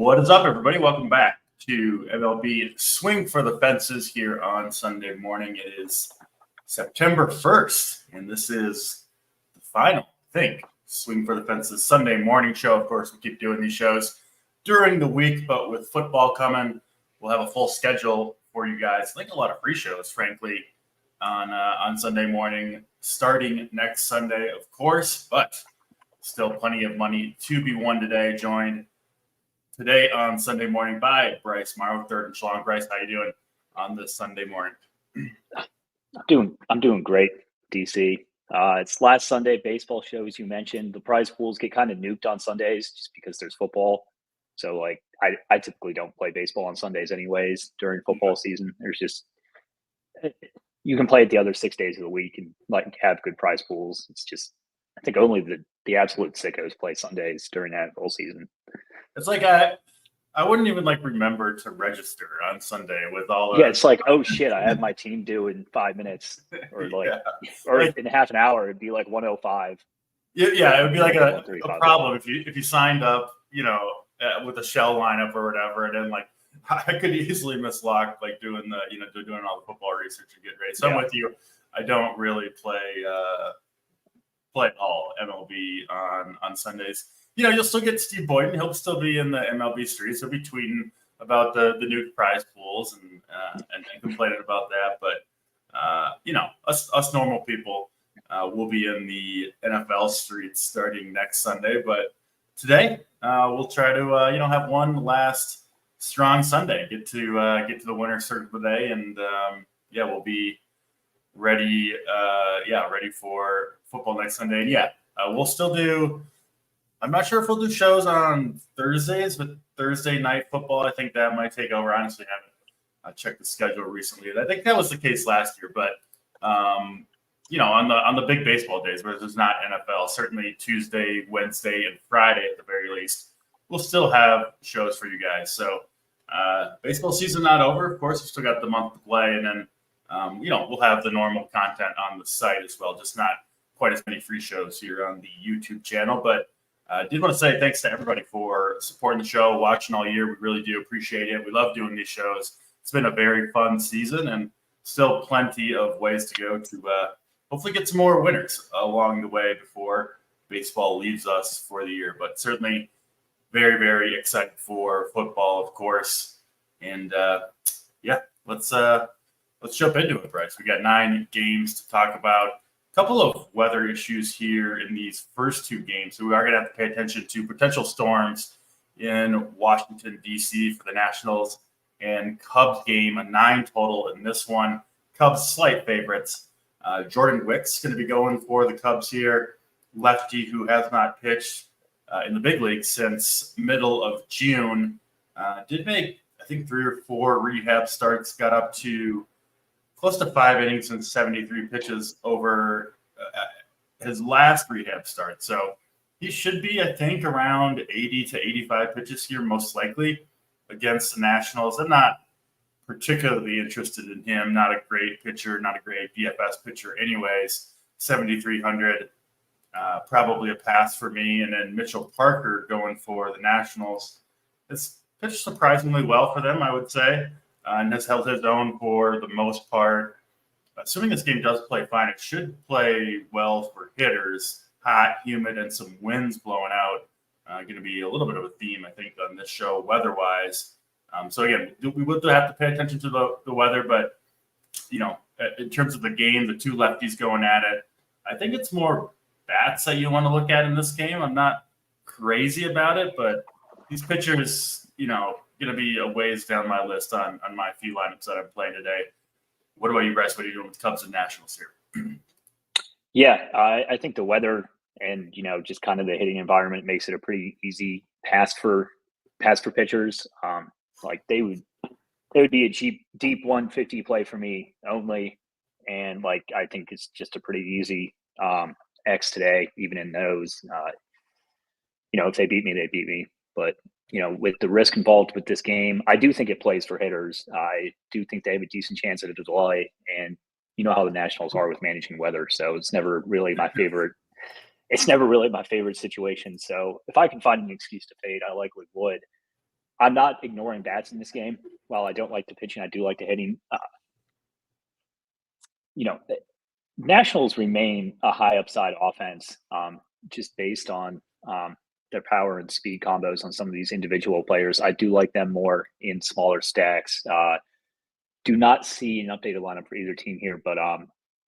What is up, everybody? Welcome back to MLB Swing for the Fences here on Sunday morning. It is September 1st, and this is the final, Swing for the Fences Sunday morning show. Of course, we keep doing these shows during the week, but with football coming, we'll have a full schedule for you guys. I think a lot of free shows, frankly, on Sunday morning, starting next Sunday, of course, but still plenty of money to be won today. Joined today on Sunday morning by Bryce Morrow, third and Schlong. Bryce, how you doing on this Sunday morning? I'm doing great, DC. It's last Sunday baseball show, as you mentioned. The prize pools get kind of nuked on Sundays just because there's football. So, I typically don't play baseball on Sundays anyways during football season. There's just you can play it the other 6 days of the week and have good prize pools. It's just I think only the absolute sickos play Sundays during that whole season. It's like I wouldn't even remember to register on Sunday with all the it's like, oh shit, I have my team due in 5 minutes or in half an hour. It'd be like 1:05. Yeah, it would be like a problem if you signed up, with a shell lineup or whatever, and then I could easily miss lock doing doing all the football research and get ready. So I'm with you. I don't really play all MLB on Sundays. You'll still get Steve Boyden. He'll still be in the MLB streets. He'll be tweeting about the new prize pools and complaining about that. But us normal people will be in the NFL streets starting next Sunday. But today we'll try to have one last strong Sunday. Get to the winner's circle today, and we'll be ready. Ready for football next Sunday. And we'll still do. I'm not sure if we'll do shows on Thursdays, but Thursday night football, I think that might take over. Honestly, I haven't checked the schedule recently. I think that was the case last year, but on the big baseball days where there's not NFL, certainly Tuesday, Wednesday, and Friday at the very least, we'll still have shows for you guys. So baseball season not over. Of course, we still got the month to play, and then we'll have the normal content on the site as well. Just not quite as many free shows here on the YouTube channel, but. I did want to say thanks to everybody for supporting the show, watching all year. We really do appreciate it. We love doing these shows. It's been a very fun season and still plenty of ways to go to hopefully get some more winners along the way before baseball leaves us for the year. But certainly very, very excited for football, of course. And let's jump into it, Bryce. We got 9 games to talk about. Couple of weather issues here in these first 2 games. So we are going to have to pay attention to potential storms in Washington, D.C. for the Nationals and Cubs game, a 9 total in this one. Cubs slight favorites. Jordan Wick's going to be going for the Cubs here. Lefty who has not pitched in the big league since middle of June. Did make, I think, 3 or 4 rehab starts, got up to close to 5 innings and 73 pitches over his last rehab start. So he should be, I think, around 80 to 85 pitches here, most likely, against the Nationals. I'm not particularly interested in him. Not a great pitcher, not a great DFS pitcher anyways. 7,300, probably a pass for me. And then Mitchell Parker going for the Nationals. It's pitched surprisingly well for them, I would say. And has held his own for the most part. Assuming this game does play fine, it should play well for hitters. Hot, humid, and some winds blowing out. Going to be a little bit of a theme, I think, on this show weather-wise. So, again, we would have to pay attention to the weather. But, in terms of the game, the 2 lefties going at it, I think it's more bats that you want to look at in this game. I'm not crazy about it, but these pitchers, going to be a ways down my list on my few lineups that I'm playing today. What about you, Bryce? What are you doing with Cubs and Nationals here? I think the weather and just kind of the hitting environment makes it a pretty easy pass for pitchers. They would be a deep 150 play for me only, and I think it's just a pretty easy X today, even in those. If they beat me, they beat me, but. With the risk involved with this game, I do think it plays for hitters. I do think they have a decent chance at a delay, and you know how the Nationals are with managing weather, so it's never really my favorite. It's never really my favorite situation. So if I can find an excuse to fade, I likely would. I'm not ignoring bats in this game. While I don't like the pitching, I do like the hitting. Nationals remain a high upside offense, just based on their power and speed combos on some of these individual players. I do like them more in smaller stacks. Do not see an updated lineup for either team here, but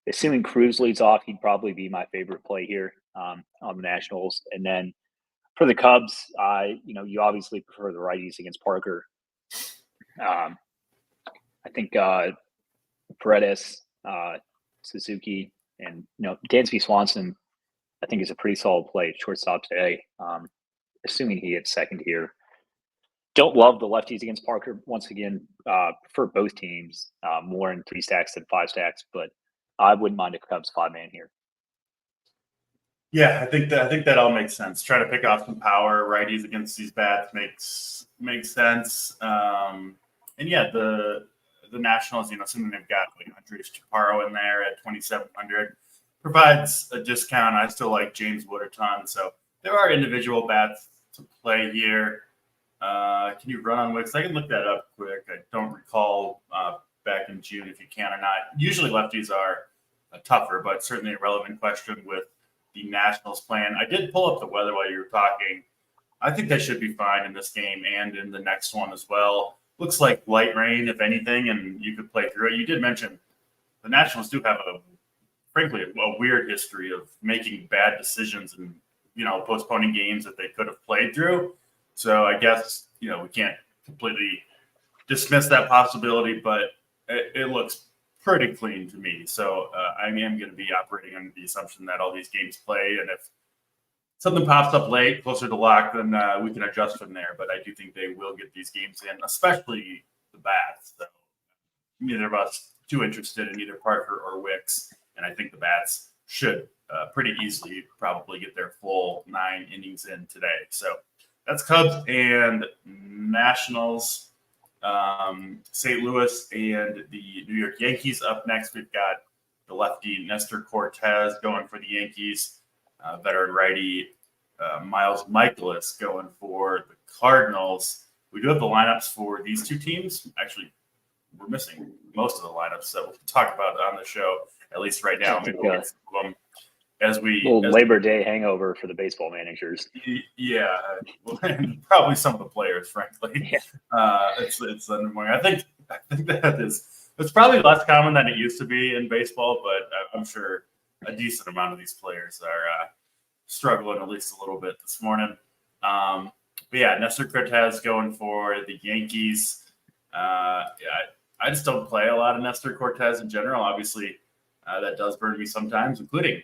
assuming Cruz leads off, he'd probably be my favorite play here on the Nationals. And then for the Cubs, you obviously prefer the righties against Parker. I think Paredes, Suzuki, and Dansby Swanson, I think is a pretty solid play at shortstop today. Assuming he hits second here. Don't love the lefties against Parker. Once again, for both teams, more in 3 stacks than 5 stacks, but I wouldn't mind a Cubs 5-man here. Yeah, I think that all makes sense. Try to pick off some power righties against these bats makes sense. And yeah, the Nationals, assuming they've got like Andres Chaparro in there at 2,700, provides a discount. I still like James Wood a ton, so there are individual bats to play here. Can you run on Wicks? I can look that up quick. I don't recall back in June if you can or not. Usually lefties are tougher, but certainly a relevant question with the Nationals plan. I did pull up the weather while you were talking. I think they should be fine in this game and in the next one as well. Looks like light rain, if anything, and you could play through it. You did mention the Nationals do have frankly, a weird history of making bad decisions and, postponing games that they could have played through. So I guess, we can't completely dismiss that possibility, but it looks pretty clean to me. So I am going to be operating under the assumption that all these games play. And if something pops up late, closer to lock, then we can adjust from there. But I do think they will get these games in, especially the bats. So neither of us too interested in either Parker or Wicks. And I think the bats should pretty easily probably get their full 9 innings in today. So that's Cubs and Nationals. St. Louis and the New York Yankees up next. We've got the lefty Nestor Cortez going for the Yankees, veteran righty Miles Michaelis going for the Cardinals. We do have the lineups for these two teams. Actually, we're missing most of the lineups that we'll talk about on the show, at least right now. Maybe we'll get some of them as Labor Day hangover for the baseball managers. Yeah, probably some of the players, frankly. Yeah. It's annoying. I think it's probably less common than it used to be in baseball, but I'm sure a decent amount of these players are struggling at least a little bit this morning. But yeah, Nestor Cortez going for the Yankees. I just don't play a lot of Nestor Cortez in general. Obviously, that does burn me sometimes, including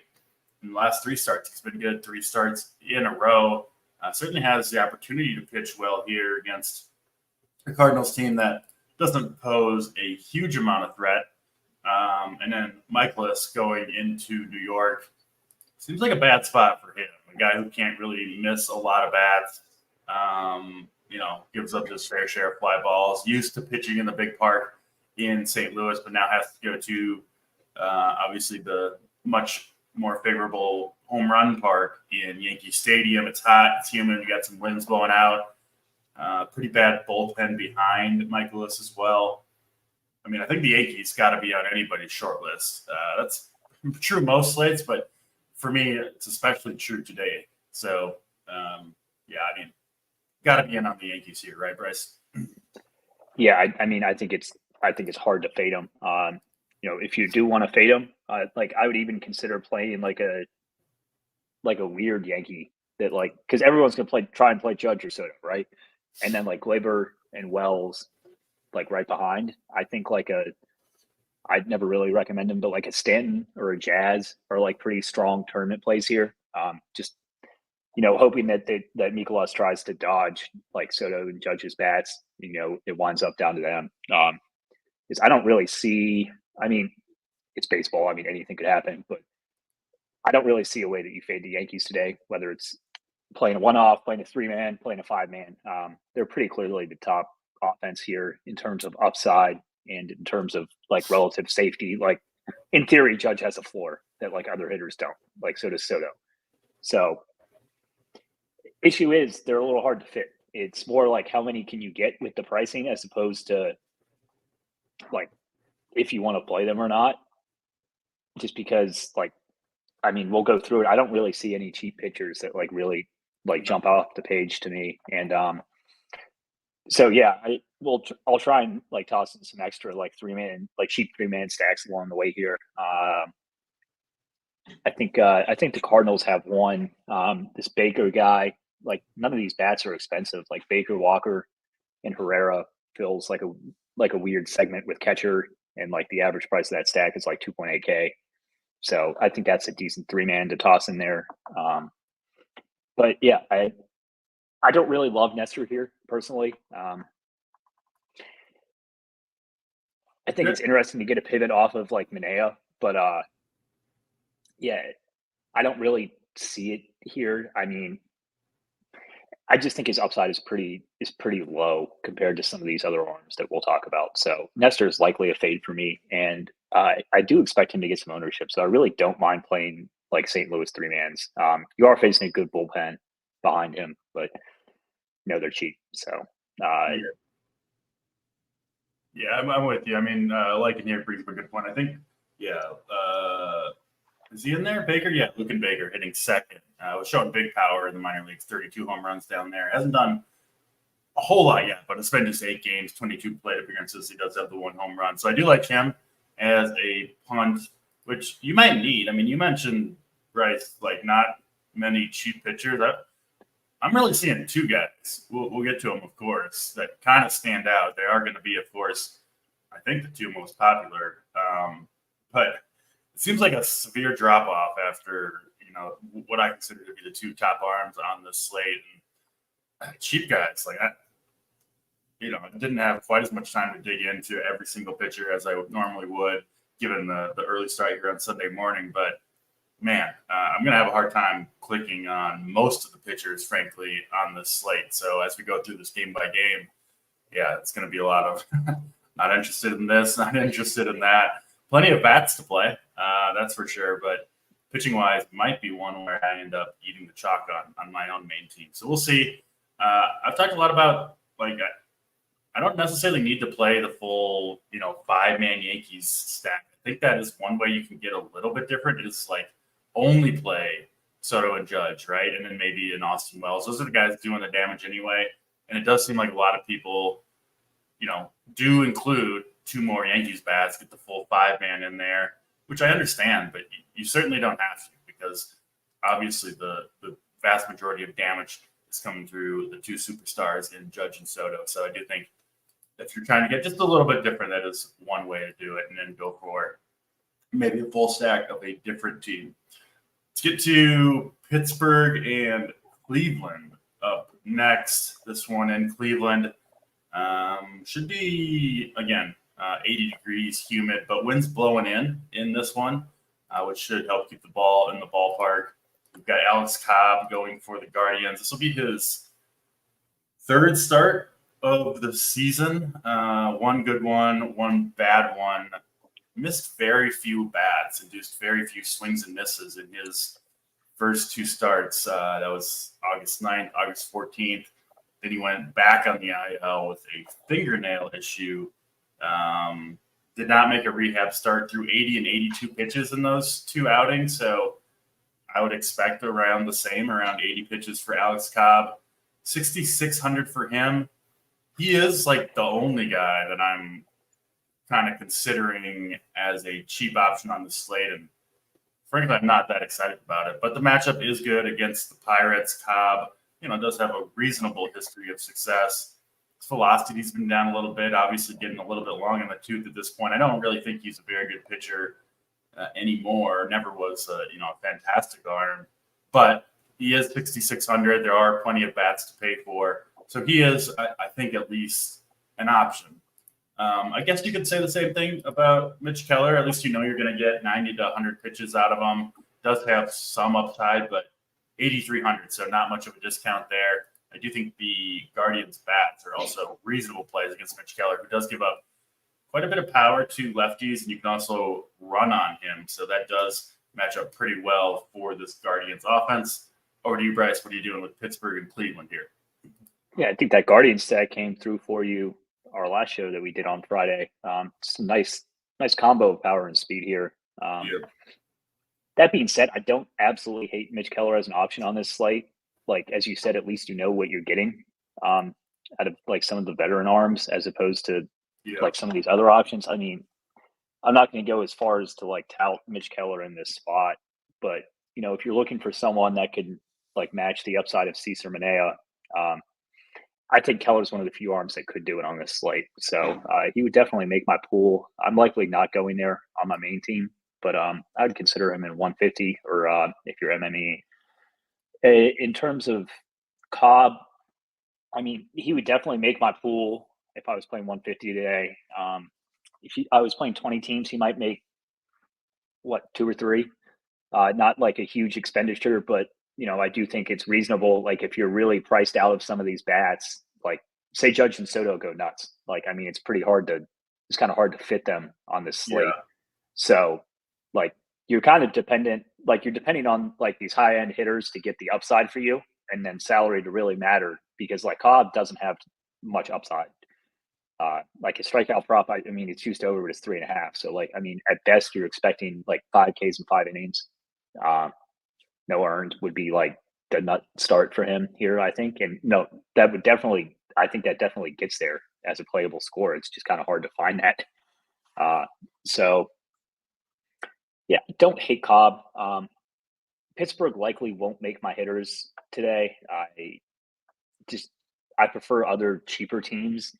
in the last 3 starts. He's been good 3 starts in a row. Certainly has the opportunity to pitch well here against a Cardinals team that doesn't pose a huge amount of threat. And then Michaelis going into New York seems like a bad spot for him. A guy who can't really miss a lot of bats. Gives up his fair share of fly balls. Used to pitching in the big park in St. Louis, but now has to go to obviously the much more favorable home run park in Yankee Stadium. It's hot, it's humid, you got some winds blowing out. Pretty bad bullpen behind Michaelis as well. I mean, I think the Yankees got to be on anybody's short list. That's true most slates, but for me, it's especially true today. So, got to be in on the Yankees here, right, Bryce? Yeah, I think it's hard to fade them. If you do want to fade them, I would even consider playing like a weird Yankee that because everyone's gonna try and play Judge or Soto, right? And then Gleyber and Wells right behind. I think I'd never really recommend them, but a Stanton or a Jazz are pretty strong tournament plays here. Just hoping that Mikolas tries to dodge Soto and Judge's bats. It winds up down to them. Because I don't really see. I mean, it's baseball. I mean, anything could happen, but I don't really see a way that you fade the Yankees today, whether it's playing a one-off, playing a 3-man, playing a 5-man. They're pretty clearly the top offense here in terms of upside and in terms of relative safety. In theory, Judge has a floor that other hitters don't. So does Soto. So issue is they're a little hard to fit. It's more like how many can you get with the pricing as opposed to like if you want to play them or not. Just because we'll go through it. I don't really see any cheap pitchers that really jump off the page to me. And so yeah, I'll try and toss in some extra cheap 3-man stacks along the way here. I think the Cardinals have one. This Baker guy, none of these bats are expensive. Like Baker, Walker, and Herrera feels like a weird segment with catcher, and the average price of that stack is 2.8K. So I think that's a decent 3-man to toss in there. But yeah, I don't really love Nestor here personally. I think it's interesting to get a pivot off of Manea, but yeah, I don't really see it here. I mean, I just think his upside is pretty low compared to some of these other arms that we'll talk about. So Nestor is likely a fade for me, and I do expect him to get some ownership. So I really don't mind playing St. Louis 3-mans. You are facing a good bullpen behind him, but they're cheap. So yeah, I'm with you. I mean, liking here brings up a good point. I think, is he in there? Baker? Yeah, Luke and Baker hitting second. Was showing big power in the minor leagues, 32 home runs down there. Hasn't done a whole lot yet, but it's been just 8 games, 22 plate appearances. He does have the 1 home run. So I do like him as a punt, which you might need. I mean, you mentioned, Bryce, not many cheap pitchers. I'm really seeing 2 guys. We'll get to them, of course, that kind of stand out. They are going to be, of course, I think the 2 most popular. But it seems like a severe drop-off after, what I consider to be the 2 top arms on the slate. And cheap guys, I didn't have quite as much time to dig into every single pitcher as I normally would, given the early start here on Sunday morning. But man, I'm going to have a hard time clicking on most of the pitchers, frankly, on this slate. So as we go through this game by game, yeah, it's going to be a lot of not interested in this, not interested in that. Plenty of bats to play, that's for sure. But pitching-wise, might be one where I end up eating the chalk on my own main team. So we'll see. I've talked a lot about, I don't necessarily need to play the full, 5-man Yankees stack. I think that is one way you can get a little bit different. Is only play Soto and Judge, right? And then maybe an Austin Wells. Those are the guys doing the damage anyway. And it does seem like a lot of people, do include 2 more Yankees bats, get the full 5-man in there, which I understand, but you certainly don't have to, because obviously the vast majority of damage is coming through the 2 superstars in Judge and Soto. So I do think if you're trying to get just a little bit different, that is one way to do it, and then go for maybe a full stack of a different team. Let's get to Pittsburgh and Cleveland up next. This one in Cleveland should be, again, 80 degrees, humid, but wind's blowing in this one, which should help keep the ball in the ballpark. We've got Alex Cobb going for the Guardians. This will be his 3rd start of the season. 1 good one, 1 bad one. Missed very few bats, induced very few swings and misses in his first 2 starts. That was August 9th, August 14th. Then he went back on the IL with a fingernail issue. Did not make a rehab start, through 80 and 82 pitches in those 2 outings. So I would expect around the same, around 80 pitches for Alex Cobb. 6,600 for him. He is the only guy that I'm kind of considering as a cheap option on the slate. And frankly, I'm not that excited about it. But the matchup is good against the Pirates. Cobb, does have a reasonable history of success. His velocity's been down a little bit, obviously getting a little bit long in the tooth at this point. I don't really think he's a very good pitcher anymore. Never was a fantastic arm. But he is 6,600. There are plenty of bats to pay for. So he is, I think, at least an option. I guess you could say the same thing about Mitch Keller. At least you're going to get 90 to 100 pitches out of him. Does have some upside, but 8,300, so not much of a discount there. I do think the Guardians' bats are also reasonable plays against Mitch Keller, who does give up quite a bit of power to lefties, and you can also run on him. So that does match up pretty well for this Guardians offense. Over to you, Bryce. What are you doing with Pittsburgh and Cleveland here? Yeah, I think that Guardian stat came through for you our last show that we did on Friday. It's a nice combo of power and speed here. Yeah. That being said, I don't absolutely hate Mitch Keller as an option on this slate. Like, as you said, at least you know what you're getting out of like some of the veteran arms as opposed to like some of these other options. I mean, I'm not going to go as far as to like tout Mitch Keller in this spot, but if you're looking for someone that could like match the upside of Cesar Manea, I think Keller's one of the few arms that could do it on this slate. So he would definitely make my pool. I'm likely not going there on my main team, but I would consider him in 150 or if you're MME. In terms of Cobb, I mean, he would definitely make my pool if I was playing 150 today. If I was playing 20 teams, he might make, two or three? Not like a huge expenditure, but I do think it's reasonable. Like if you're really priced out of some of these bats, like say Judge and Soto go nuts. Like, I mean, it's kind of hard to fit them on this slate. Yeah. So like you're kind of depending on like these high end hitters to get the upside for you, and then salary to really matter because like Cobb doesn't have much upside. Like his strikeout prop, I mean, it's juiced over, but it's 3.5. So like, I mean, at best you're expecting like 5 Ks in 5 innings. No earned would be like the nut start for him here, I think. And no, I think that definitely gets there as a playable score. It's just kind of hard to find that. So yeah, don't hate Cobb. Pittsburgh likely won't make my hitters today. I prefer other cheaper teams.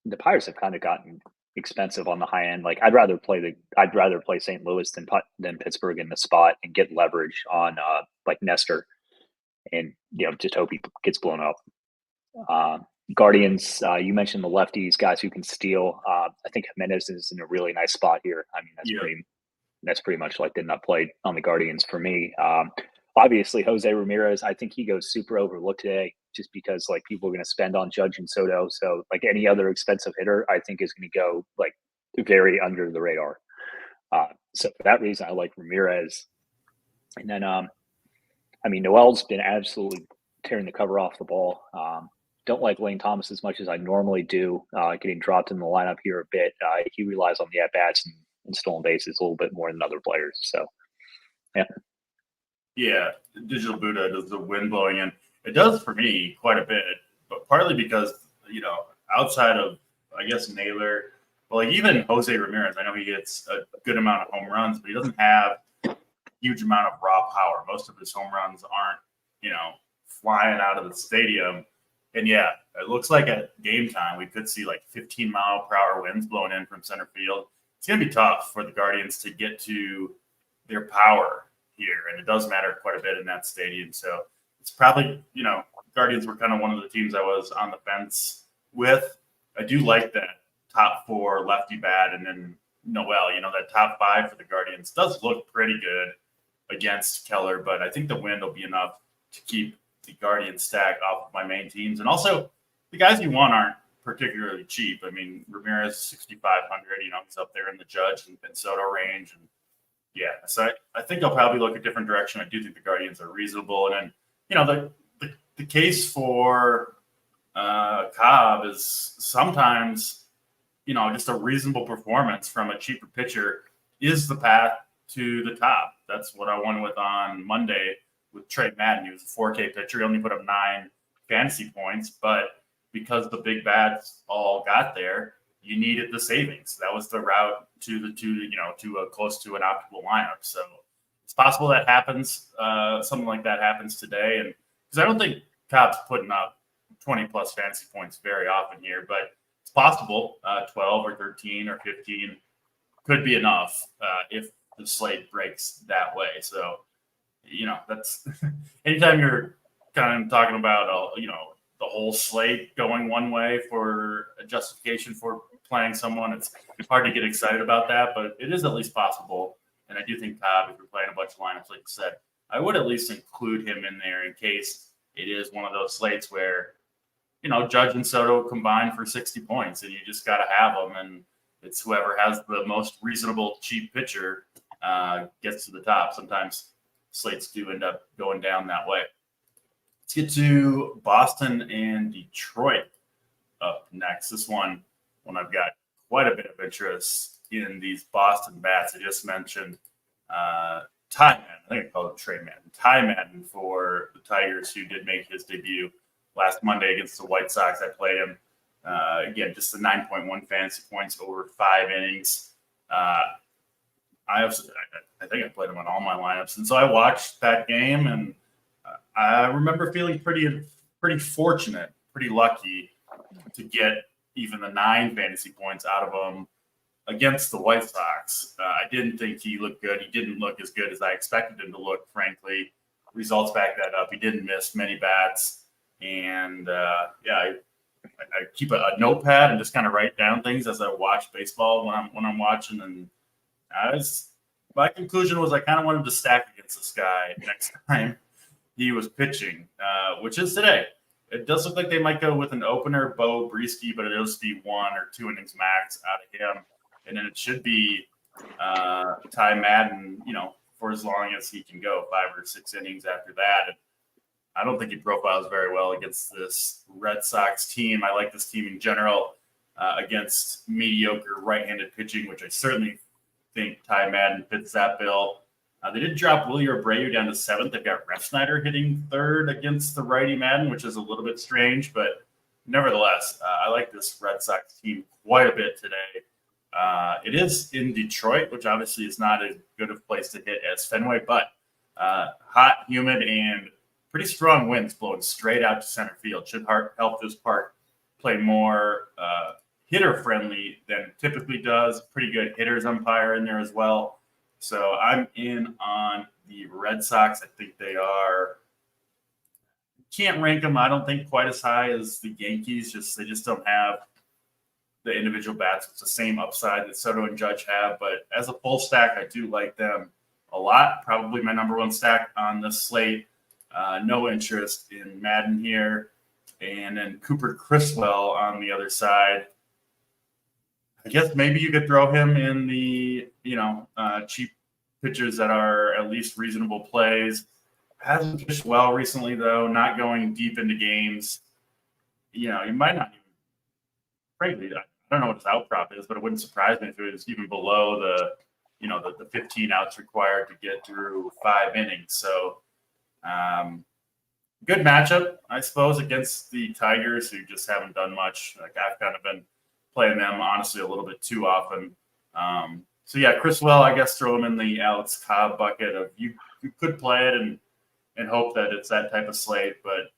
The Pirates have kind of gotten expensive on the high end. Like I'd rather play St. Louis than Pittsburgh in the spot and get leverage on like Nestor, and just hope he gets blown up. Guardians, you mentioned the lefties, guys who can steal. I think Jimenez is in a really nice spot here. I mean, that's pretty much like the nut play on the Guardians for me. Obviously, Jose Ramirez, I think he goes super overlooked today just because like people are going to spend on Judge and Soto. So like any other expensive hitter, I think is going to go like very under the radar. So for that reason, I like Ramirez. And then, I mean, Noel's been absolutely tearing the cover off the ball. Don't like Lane Thomas as much as I normally do, getting dropped in the lineup here a bit. He relies on the at-bats and stolen bases a little bit more than other players. So, yeah. Yeah, Digital Buddha does the wind blowing in. It does for me quite a bit, but partly because, outside of, I guess, Naylor, but like even Jose Ramirez, I know he gets a good amount of home runs, but he doesn't have a huge amount of raw power. Most of his home runs aren't, flying out of the stadium. And yeah, it looks like at game time, we could see like 15-mile-per-hour winds blowing in from center field. It's going to be tough for the Guardians to get to their power here, and it does matter quite a bit in that stadium. So it's probably, Guardians were kind of one of the teams I was on the fence with. I do like that top 4 lefty bat, and then Noel, that top 5 for the Guardians does look pretty good against Keller, but I think the wind will be enough to keep the Guardians stack off of my main teams. And also the guys you want aren't particularly cheap. I mean, Ramirez 6,500, he's up there in the Judge and Soto range, and yeah, so I think I'll probably look a different direction. I do think the Guardians are reasonable. And then, the case for Cobb is sometimes, just a reasonable performance from a cheaper pitcher is the path to the top. That's what I won with on Monday with Trey Madden. He was a 4K pitcher. He only put up 9 fantasy points, but because the big bats all got there, you needed the savings. That was the route to a close to an optimal lineup. So it's possible that happens. Something like that happens today, and because I don't think Cobb's putting up 20 plus fantasy points very often here, but it's possible 12 or 13 or 15 could be enough if the slate breaks that way. So that's anytime you're kind of talking about the whole slate going one way for a justification for playing someone, it's hard to get excited about that, but it is at least possible. And I do think Cobb, if you're playing a bunch of lineups, like you said, I would at least include him in there in case it is one of those slates where, Judge and Soto combine for 60 points and you just got to have them. And it's whoever has the most reasonable cheap pitcher gets to the top. Sometimes slates do end up going down that way. Let's get to Boston and Detroit up next. This one I've got quite a bit of interest in these Boston bats. I just mentioned Ty Madden. I think I called him Trey Madden. Ty Madden for the Tigers, who did make his debut last Monday against the White Sox. I played him. Again, just the 9.1 fantasy points over 5 innings. I think I played him on all my lineups. And so I watched that game, and I remember feeling pretty fortunate, pretty lucky to get even the 9 fantasy points out of him against the White Sox. I didn't think he looked good. He didn't look as good as I expected him to look, frankly. Results back that up. He didn't miss many bats. And, I keep a notepad and just kind of write down things as I watch baseball when I'm watching. And my conclusion was I kind of wanted to stack against this guy next time he was pitching, which is today. It does look like they might go with an opener, Bo Brieske, but it'll just be 1 or 2 innings max out of him. And then it should be Ty Madden, for as long as he can go, 5 or 6 innings after that. And I don't think he profiles very well against this Red Sox team. I like this team in general against mediocre right-handed pitching, which I certainly think Ty Madden fits that bill. They did drop Willie Abreu down to 7th. They've got Refsnyder hitting 3rd against the righty Madden, which is a little bit strange, but nevertheless, I like this Red Sox team quite a bit today. It is in Detroit, which obviously is not as good of a place to hit as Fenway, but hot, humid, and pretty strong winds blowing straight out to center field. Should help this park play more hitter-friendly than it typically does. Pretty good hitters umpire in there as well. So I'm in on the Red Sox. I think they are – can't rank them, I don't think, quite as high as the Yankees. They just don't have the individual bats. It's the same upside that Soto and Judge have. But as a full stack, I do like them a lot. Probably my number 1 stack on this slate. No interest in Madden here. And then Cooper Criswell on the other side. I guess maybe you could throw him in the, cheap pitchers that are at least reasonable plays. Hasn't pitched well recently, though, not going deep into games. You might not even, frankly, I don't know what his out prop is, but it wouldn't surprise me if it was even below the 15 outs required to get through 5 innings. So, good matchup, I suppose, against the Tigers, who just haven't done much. Like, I've kind of been playing them, honestly, a little bit too often. Criswell, I guess throw him in the Alex Cobb bucket of you could play it and hope that it's that type of slate, but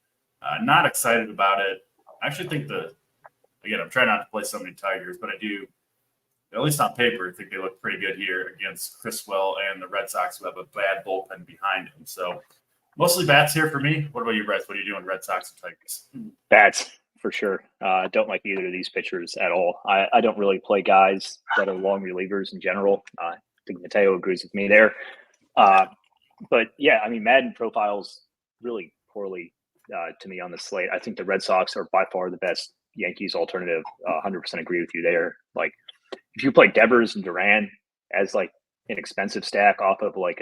not excited about it. I actually think I'm trying not to play so many Tigers, but I do, at least on paper, I think they look pretty good here against Criswell and the Red Sox, who have a bad bullpen behind them. So mostly bats here for me. What about you, Reds? What are you doing, Red Sox and Tigers? Bats, for sure. Don't like either of these pitchers at all. I don't really play guys that are long relievers in general. I think Mateo agrees with me there. But, yeah, Madden profiles really poorly to me on the slate. I think the Red Sox are by far the best Yankees alternative. 100% agree with you there. Like, if you play Devers and Duran as, like, an expensive stack off of, like,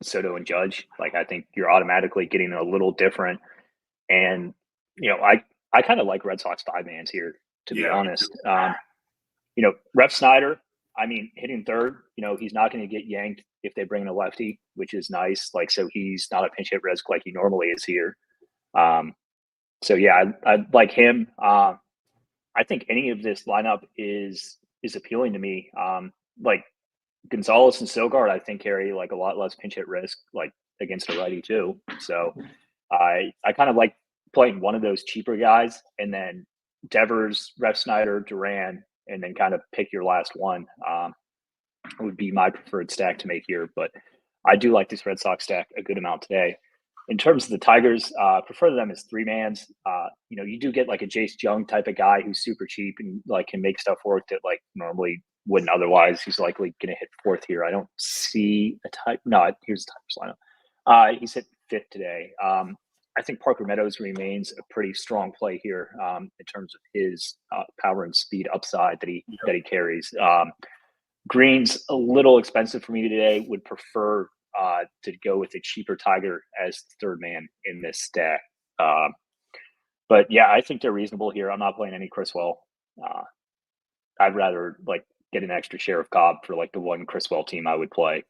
Soto and Judge, like, I think you're automatically getting a little different. And, I kind of like Red Sox 5-mans here, to be honest. Ref Snyder, hitting 3rd, he's not going to get yanked if they bring in a lefty, which is nice. Like, so he's not a pinch hit risk like he normally is here. I like him. I think any of this lineup is appealing to me. Like Gonzalez and Sogard, I think carry like a lot less pinch hit risk, like against a righty too. So I kind of like playing one of those cheaper guys, and then Devers, Ref Snyder, Duran, and then kind of pick your last one. Would be my preferred stack to make here, but I do like this Red Sox stack a good amount today. In terms of the Tigers, prefer them as 3-mans. You do get like a Jace Jung type of guy who's super cheap and like can make stuff work that like normally wouldn't otherwise. He's likely going to hit 4th here. I don't see a type. No, here's the Tigers lineup. He's hit 5th today. I think Parker Meadows remains a pretty strong play here in terms of his power and speed upside that he carries. Green's a little expensive for me today. Would prefer to go with a cheaper Tiger as third man in this stack. But yeah, I think they're reasonable here. I'm not playing any Criswell. I'd rather like get an extra share of Cobb for like the one Criswell team I would play.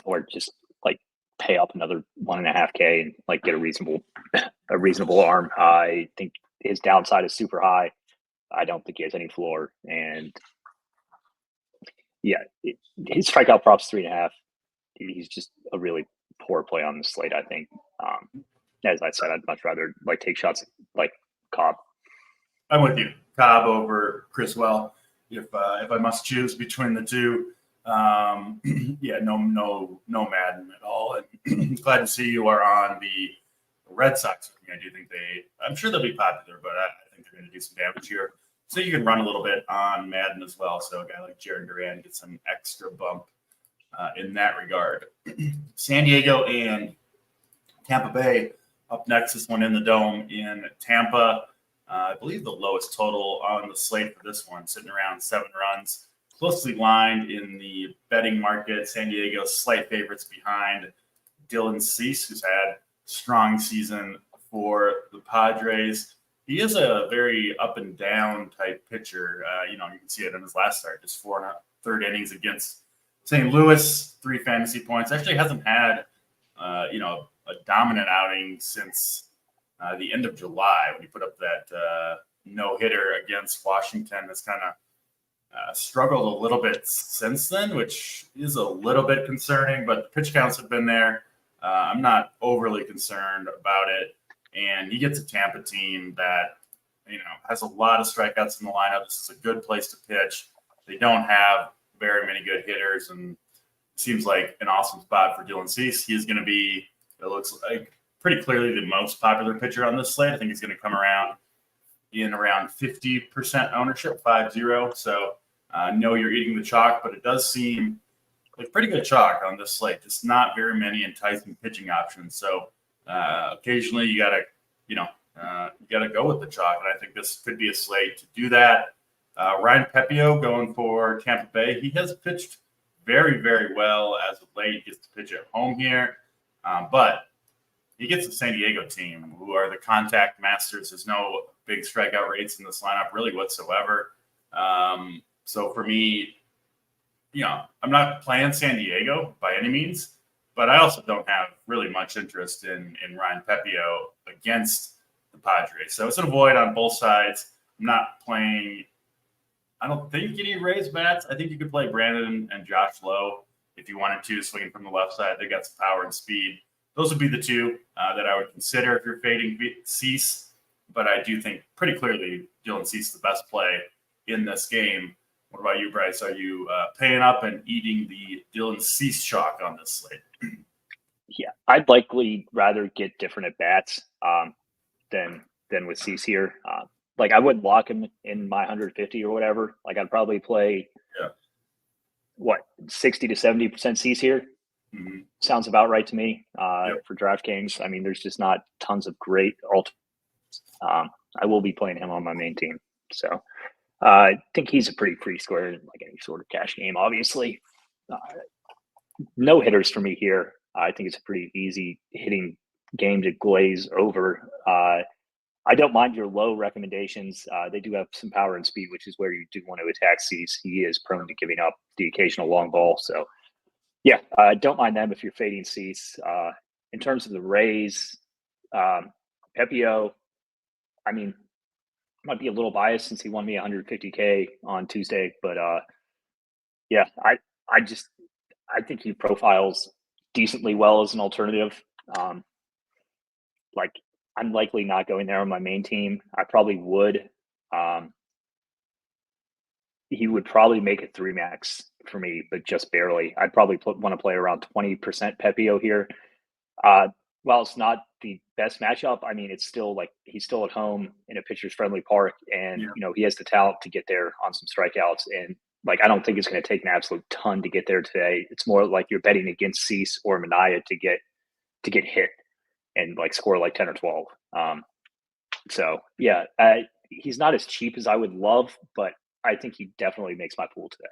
Or just like pay up another $1.5K and like get a reasonable arm. I think his downside is super high. I don't think he has any floor, and his strikeout props 3.5. He's just a really poor play on the slate, I think. As I said, I'd much rather like take shots like Cobb. I'm with you. Cobb over Criswell. If I must choose between the two, no Madden at all. And glad to see you are on the Red Sox. I do think I'm sure they'll be popular, but I think they're going to do some damage here. So you can run a little bit on Madden as well. So a guy like Jared Duran gets an extra bump in that regard. San Diego and Tampa Bay up next. This one in the Dome in Tampa. I believe the lowest total on the slate for this one, sitting around 7 runs. Closely lined in the betting market. San Diego slight favorites behind Dylan Cease, who's had strong season for the Padres. He is a very up and down type pitcher. You can see it in his last start, just 4 1/3 innings against St. Louis, 3 fantasy points. Actually hasn't had, a dominant outing since the end of July when he put up that no-hitter against Washington. Has kind of struggled a little bit since then, which is a little bit concerning, but the pitch counts have been there. I'm not overly concerned about it. And he gets a Tampa team that, has a lot of strikeouts in the lineup. This is a good place to pitch. They don't have very many good hitters, and it seems like an awesome spot for Dylan Cease. He is going to be, it looks like, pretty clearly the most popular pitcher on this slate. I think he's going to come around 50% ownership, 5-0. So I know you're eating the chalk, but it does seem like pretty good chalk on this slate. Just not very many enticing pitching options. So occasionally you gotta go with the chalk, and I think this could be a slate to do that. Ryan Pepio going for Tampa Bay. He has pitched very, very well as of late. He gets to pitch at home here, but he gets the San Diego team, who are the contact masters. There's no big strikeout rates in this lineup really whatsoever. So for me, I'm not playing San Diego by any means, but I also don't have really much interest in Ryan Pepio against the Padres. So it's an avoid on both sides. I'm not playing, I don't think any Rays bats. I think you could play Brandon and Josh Lowe if you wanted to, swinging from the left side. They got some power and speed. Those would be the two that I would consider if you're fading Cease. But I do think pretty clearly Dylan Cease is the best play in this game. What about you, Bryce? Are you paying up and eating the Dylan Cease chalk on this slate? Yeah, I'd likely rather get different at bats than with Cease here. Like I wouldn't lock him in my 150 or whatever. Like I'd probably play 60 to 70% Cease here. Mm-hmm. Sounds about right to me for DraftKings. I mean, there's just not tons of great alternatives. I will be playing him on my main team. So I think he's a pretty free square in like any sort of cash game, obviously. No hitters for me here. I think it's a pretty easy hitting game to glaze over. I don't mind your low recommendations. They do have some power and speed, which is where you do want to attack Cease. He is prone to giving up the occasional long ball. So, yeah, don't mind them if you're fading Cease. In terms of the Rays, Pepio, I mean, might be a little biased since he won me 150K on Tuesday, but I think he profiles decently well as an alternative. Like I'm likely not going there on my main team. I probably would. He would probably make it 3 max for me, but just barely. I'd probably want to play around 20% Pepio here. While it's not the best matchup, I mean, it's still like he's still at home in a pitcher's friendly park, and he has the talent to get there on some strikeouts. And like, I don't think it's going to take an absolute ton to get there today. It's more like you're betting against Cease or Manaea to get hit and like score like 10 or 12. So yeah, he's not as cheap as I would love, but I think he definitely makes my pool today.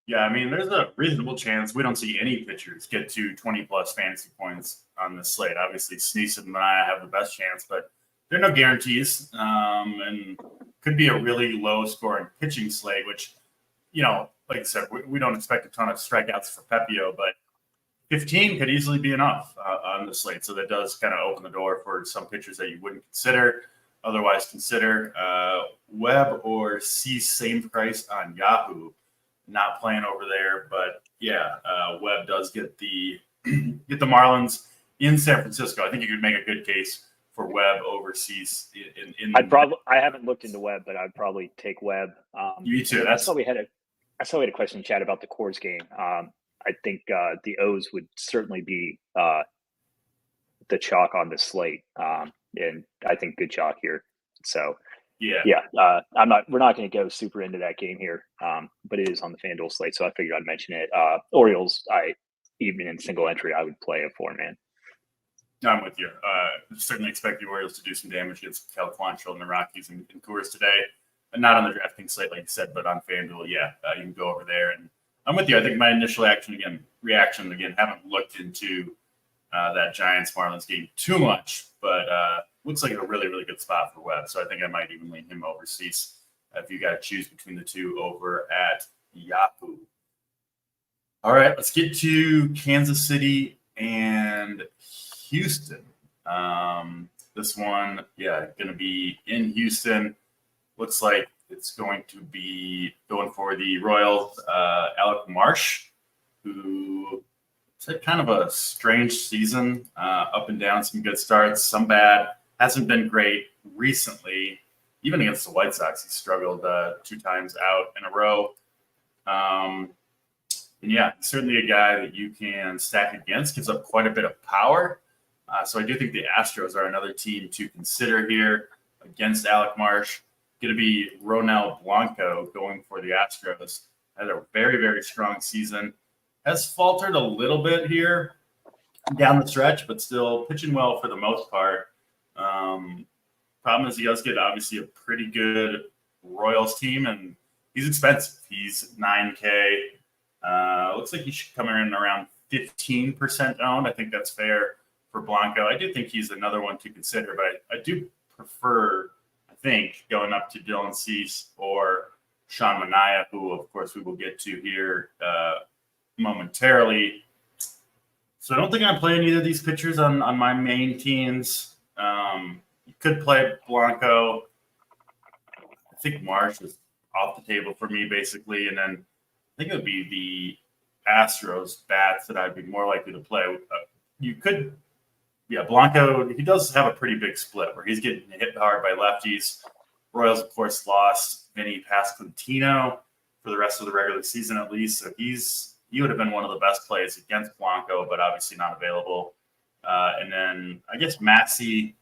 Yeah, I mean, there's a reasonable chance we don't see any pitchers get to 20 plus fantasy points on this slate. Obviously, Sneeson and I have the best chance, but there are no guarantees, and could be a really low scoring pitching slate, which, like I said, we don't expect a ton of strikeouts for Pepio, but 15 could easily be enough on the slate. So that does kind of open the door for some pitchers that you wouldn't otherwise consider. Webb or Cease, same price on Yahoo. Not playing over there, but yeah, Webb does get the Marlins in San Francisco. I think you could make a good case for Webb over Cease. I haven't looked into Webb, but I'd probably take Webb. Me too. I saw we had a question in chat about the Coors game. I think the O's would certainly be the chalk on the slate, and I think good chalk here. So. Yeah. We're not going to go super into that game here, but it is on the FanDuel slate, so I figured I'd mention it. Orioles, even in single entry, I would play a 4-man. I'm with you. Certainly expect the Orioles to do some damage against Cal Quantrill and the Rockies and Coors today. Not on the DraftKings slate, like you said, but on FanDuel, you can go over there. And I'm with you. I think my initial reaction again, haven't looked into that Giants-Marlins game too much, but looks like a really, really good spot for Webb. So I think I might even lean him over Cease if you got to choose between the two over at Yahoo. All right, let's get to Kansas City and Houston. This one, going to be in Houston. Looks like it's going to be going for the Royals, Alec Marsh, who had kind of a strange season, up and down, some good starts, some bad. Hasn't been great recently. Even against the White Sox, he struggled 2 times out in a row. Certainly a guy that you can stack against. Gives up quite a bit of power. So I do think the Astros are another team to consider here against Alec Marsh. Going to be Ronel Blanco going for the Astros. Had a very, very strong season. Has faltered a little bit here down the stretch, but still pitching well for the most part. Problem is he does get obviously a pretty good Royals team, and he's expensive. He's $9K. Looks like he should come in around 15% owned. I think that's fair for Blanco. I do think he's another one to consider, but I do prefer, going up to Dylan Cease or Sean Manaea, who of course we will get to here momentarily. So I don't think I'm playing either of these pitchers on my main teams. You could play Blanco. I think Marsh is off the table for me, basically. And then I think it would be the Astros bats that I'd be more likely to play. Blanco, he does have a pretty big split where he's getting hit hard by lefties. Royals, of course, lost Vinny Pasquantino for the rest of the regular season at least. So he would have been one of the best plays against Blanco, but obviously not available. And then I guess Massey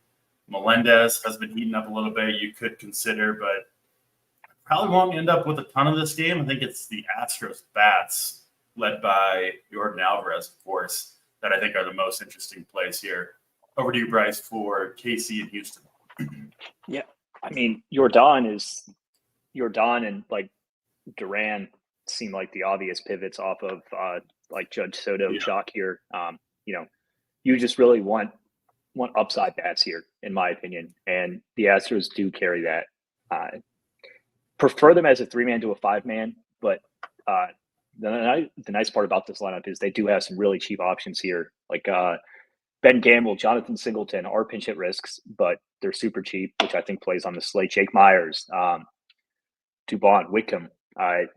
Melendez has been heating up a little bit. You could consider, but probably won't end up with a ton of this game. I think it's the Astros bats led by Jordan Alvarez, of course, that I think are the most interesting plays here. Over to you, Bryce, for KC and Houston. Yeah. I mean, Jordan and like Duran seem like the obvious pivots off of like Judge Soto chalk here. You just really want upside bats here, in my opinion. And the Astros do carry that. Prefer them as a 3-man to a 5-man, but the nice part about this lineup is they do have some really cheap options here. Like Ben Gamble, Jonathan Singleton are pinch hit risks, but they're super cheap, which I think plays on the slate. Jake Myers, Dubon, Whitcomb.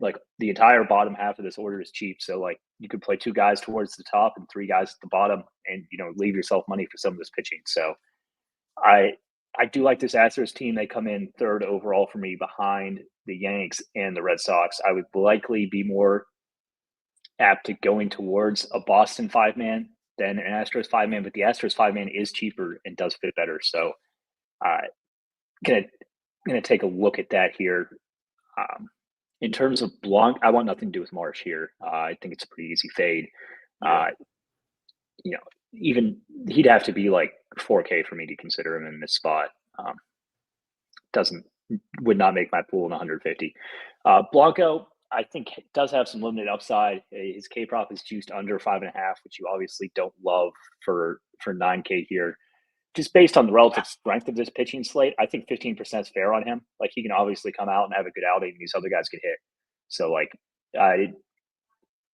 Like the entire bottom half of this order is cheap. So like you could play 2 guys towards the top and 3 guys at the bottom and, leave yourself money for some of this pitching. So I do like this Astros team. They come in 3rd overall for me behind the Yanks and the Red Sox. I would likely be more apt to going towards a Boston 5-man than an Astros 5-man, but the Astros 5-man is cheaper and does fit better. So gonna take a look at that here. In terms of Blanc, I want nothing to do with Marsh here. I think it's a pretty easy fade. Even he'd have to be like 4K for me to consider him in this spot. Would not make my pool in 150. Blanco, I think does have some limited upside. His K prop is juiced under 5.5, which you obviously don't love for 9K here. Just based on the relative strength of this pitching slate, I think 15% is fair on him. Like, he can obviously come out and have a good outing, and these other guys get hit. So, like,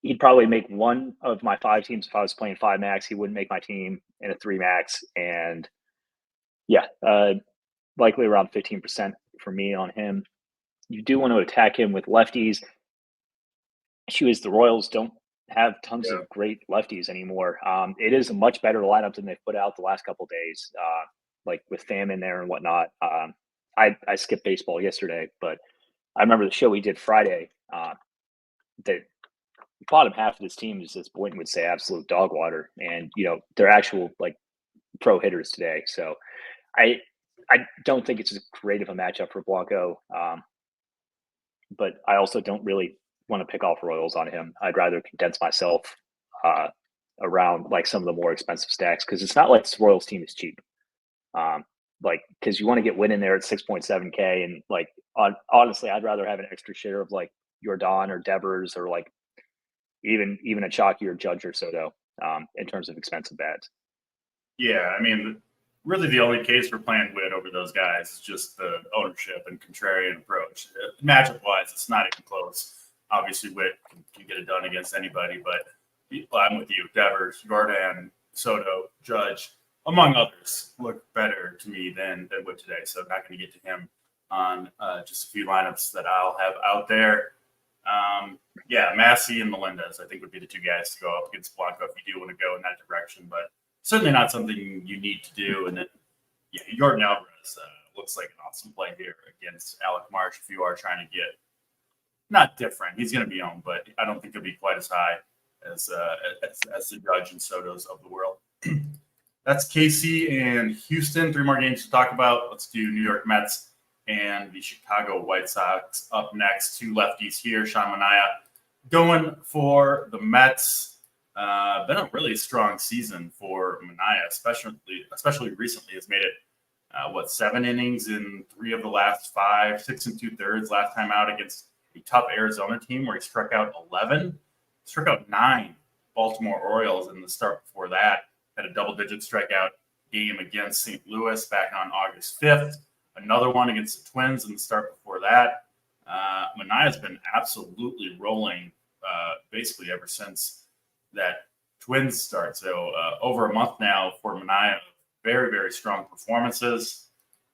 he'd probably make one of my 5 teams if I was playing 5 max. He wouldn't make my team in a 3 max. And yeah, likely around 15% for me on him. You do want to attack him with lefties. Issue is the Royals don't have tons of great lefties anymore. It is a much better lineup than they've put out the last couple of days, like with Pham in there and whatnot. I skipped baseball yesterday, but I remember the show we did Friday. The bottom half of this team is, as Boynton would say, absolute dog water, and they're actual like pro hitters today. So I don't think it's as great of a matchup for Blanco, but I also don't really want to pick off Royals on him. I'd rather condense myself around like some of the more expensive stacks, because it's not like this Royals team is cheap. Because you want to get win in there at 6.7K, and like honestly, I'd rather have an extra share of like Jordan or Devers or like even a Chalky or Judge or Soto in terms of expensive bats. Yeah, I mean, really the only case for playing Witt over those guys is just the ownership and contrarian approach. Matchup-wise, it's not even close. Obviously, Witt can get it done against anybody, but I'm with you. Devers, Jordan, Soto, Judge, among others, look better to me than Witt today. So I'm not going to get to him on just a few lineups that I'll have out there. Massey and Melendez, I think, would be the 2 guys to go up against Blanco if you do want to go in that direction, but certainly not something you need to do. And then, Jordan Alvarez looks like an awesome play here against Alec Marsh if you are trying to get not different. He's going to be owned, but I don't think he'll be quite as high as the Judge and Sotos of the world. That's KC and Houston. 3 more games to talk about. Let's do New York Mets and the Chicago White Sox up next. 2 lefties here. Sean Manaea going for the Mets. Been a really strong season for Manaea, especially recently. Has made it 7 innings in 3 of the last 5, 6 2/3. Last time out against a tough Arizona team where he struck out 11, struck out 9 Baltimore Orioles in the start before that. Had a double-digit strikeout game against St. Louis back on August 5th. Another one against the Twins in the start before that. Manaea's been absolutely rolling basically ever since that Twins start. So over a month now for Manaea, very, very strong performances.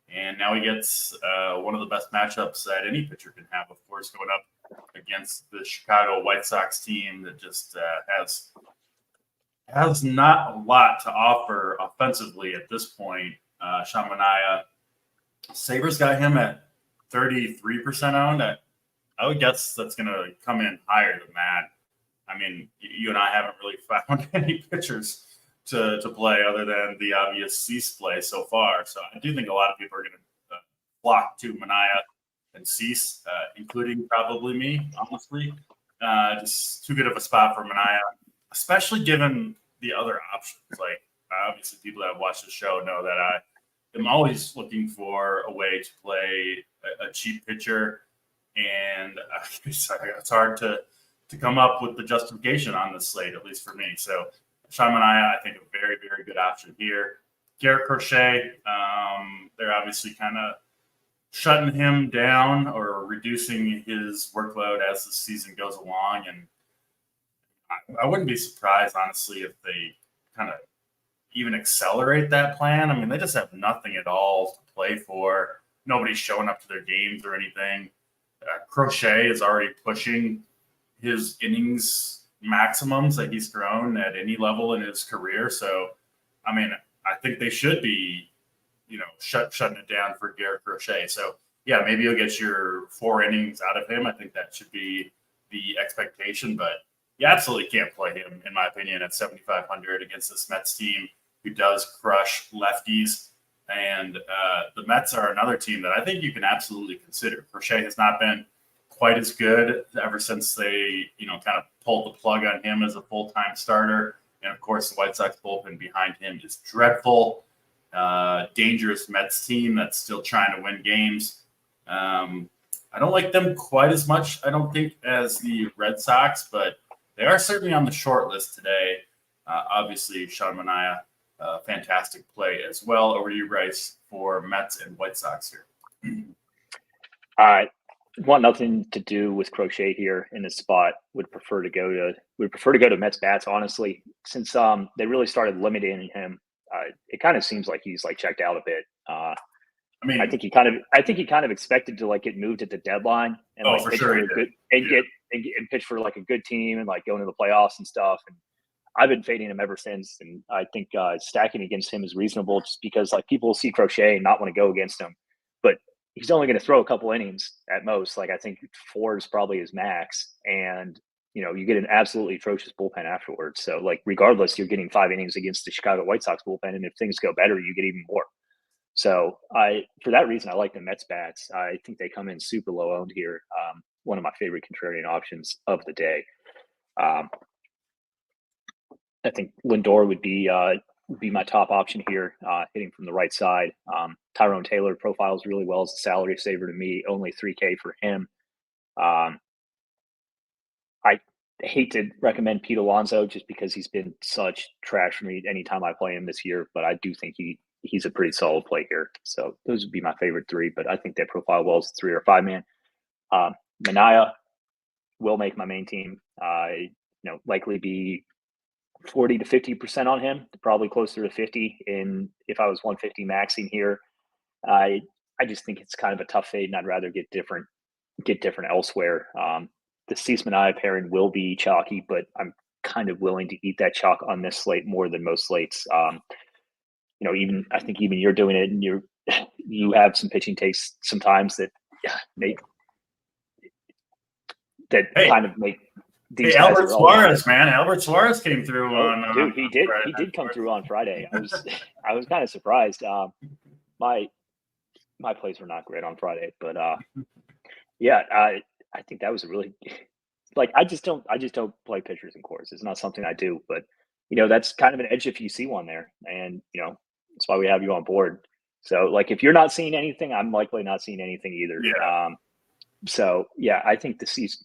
And now he gets one of the best matchups that any pitcher can have, of course, going up against the Chicago White Sox team that just has not a lot to offer offensively at this point. Sean Manaea, Sabres got him at 33% owned. I would guess that's going to come in higher than that. I mean, you and I haven't really found any pitchers to play other than the obvious Cease play so far. So I do think a lot of people are going to flock to Manaea and Cease, including probably me, honestly. Just too good of a spot for Manaea, especially given the other options. Like, obviously, people that have watched the show know that I am always looking for a way to play a cheap pitcher, and it's hard to come up with the justification on this slate, at least for me. So Sean Manaea, I think, a very, very good option here. Garrett Crochet, they're obviously kind of shutting him down or reducing his workload as the season goes along. And I wouldn't be surprised, honestly, if they kind of even accelerate that plan. I mean, they just have nothing at all to play for. Nobody's showing up to their games or anything. Crochet is already pushing his innings maximums that he's thrown at any level in his career. So, I mean, I think they should be, shutting it down for Garrett Crochet. So, yeah, maybe you'll get your 4 innings out of him. I think that should be the expectation. But you absolutely can't play him, in my opinion, at 7,500 against this Mets team who does crush lefties. And the Mets are another team that I think you can absolutely consider. Crochet has not been quite as good ever since they, kind of pulled the plug on him as a full-time starter. And, of course, the White Sox bullpen behind him is dreadful. Dangerous Mets team that's still trying to win games. I don't like them quite as much, I don't think, as the Red Sox, but they are certainly on the short list today. Obviously, Sean Manaea, fantastic play as well. Over to you, Bryce, for Mets and White Sox here. Want nothing to do with Crochet here in this spot. Would prefer to go to Mets bats, honestly, since they really started limiting him. It kind of seems like he's like checked out a bit. I think he kind of expected to like get moved at the deadline and like pitch for a good and pitch for like a good team and like go into the playoffs and stuff. And I've been fading him ever since. And I think stacking against him is reasonable just because like people will see Crochet and not want to go against him, but he's only going to throw a couple innings at most. Like I think 4 is probably his max, and you get an absolutely atrocious bullpen afterwards. So like regardless, you're getting 5 innings against the Chicago White Sox bullpen, and if things go better, you get even more. So for that reason, I like the Mets bats. I think they come in super low owned here. One of my favorite contrarian options of the day. I think Lindor would be my top option here, hitting from the right side. Tyrone Taylor profiles really well as a salary saver to me. Only $3K for him. I hate to recommend Pete Alonso just because he's been such trash for me anytime I play him this year, but I do think he's a pretty solid play here. So those would be my favorite 3, but I think they profile well as a 3 or 5 man. Manaea will make my main team. Likely be 40 to 50% on him, probably closer to 50 if I was 150 maxing here. I just think it's kind of a tough fade, and I'd rather get different elsewhere. The Cease Manaea pairing will be chalky, but I'm kind of willing to eat that chalk on this slate more than most slates. I think even you're doing it, and you have some pitching takes sometimes that kind of make these. Hey, Albert Suarez, man! Albert Suarez came through on. Dude, he did. He did come through on Friday. I was kind of surprised. My plays were not great on Friday, but I think that was a really I just don't play pitchers in cores. It's not something I do, but that's kind of an edge if you see one there, and that's why we have you on board. So like if you're not seeing anything, I'm likely not seeing anything either. I think the Cease.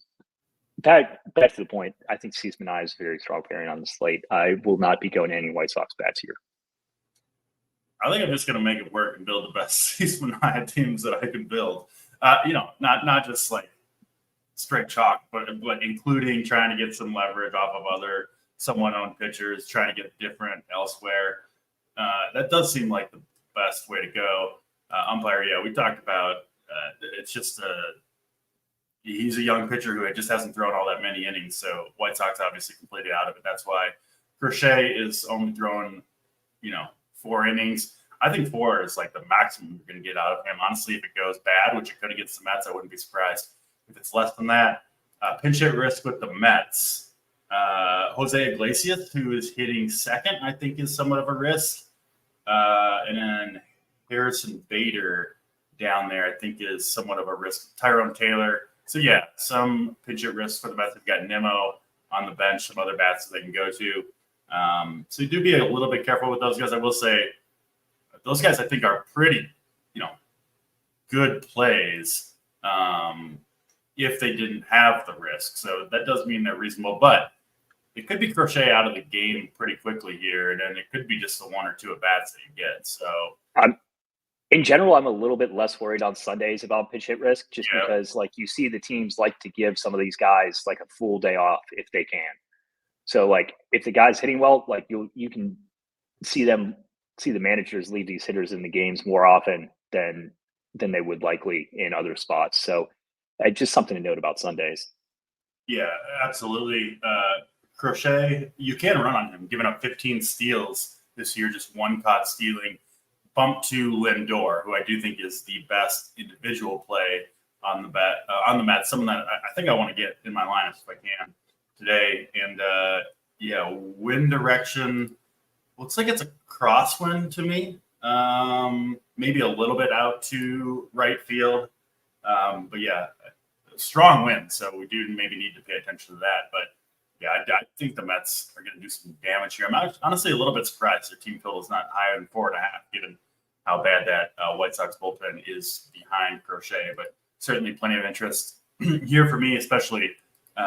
Back to the point, I think Cease Manaea is a very strong pairing on the slate. I will not be going to any White Sox bats here. I think I'm just going to make it work and build the best Cease Manaea teams that I can build. Not just like straight chalk, but including trying to get some leverage off of other somewhat owned pitchers, trying to get different elsewhere. That does seem like the best way to go. Umpire, we talked about. It's just he's a young pitcher who just hasn't thrown all that many innings. So White Sox obviously completed out of it. That's why Crochet is only throwing, 4 innings. I think 4 is like the maximum you're going to get out of him. Honestly, if it goes bad, which it could against the Mets, I wouldn't be surprised. If it's less than that, pinch hit risk with the Mets. Jose Iglesias, who is hitting second, I think is somewhat of a risk. And then Harrison Bader down there, I think is somewhat of a risk. Tyrone Taylor. So, some pitch at risk for the Mets. They've got Nimmo on the bench, some other bats that they can go to. So do be a little bit careful with those guys. I will say those guys I think are pretty, good plays if they didn't have the risk. So that does mean they're reasonable. But it could be Crochet out of the game pretty quickly here, and then it could be just the 1 or 2 at-bats that you get. So in general, I'm a little bit less worried on Sundays about pitch hit risk just because you see the teams like to give some of these guys like a full day off if they can. So if the guy's hitting well, you can see the managers leave these hitters in the games more often than they would likely in other spots. So just something to note about Sundays. Yeah, absolutely. Crochet, you can run on him, giving up 15 steals this year, just 1 caught stealing. Bump to Lindor, who I do think is the best individual play on the Mets. Someone that I think I want to get in my lineups if I can today. And wind direction looks like it's a crosswind to me. Maybe a little bit out to right field, but strong wind. So we do maybe need to pay attention to that. But I think the Mets are going to do some damage here. I'm honestly a little bit surprised their team total is not higher than 4.5, given how bad that White Sox bullpen is behind Crochet. But certainly plenty of interest here for me, especially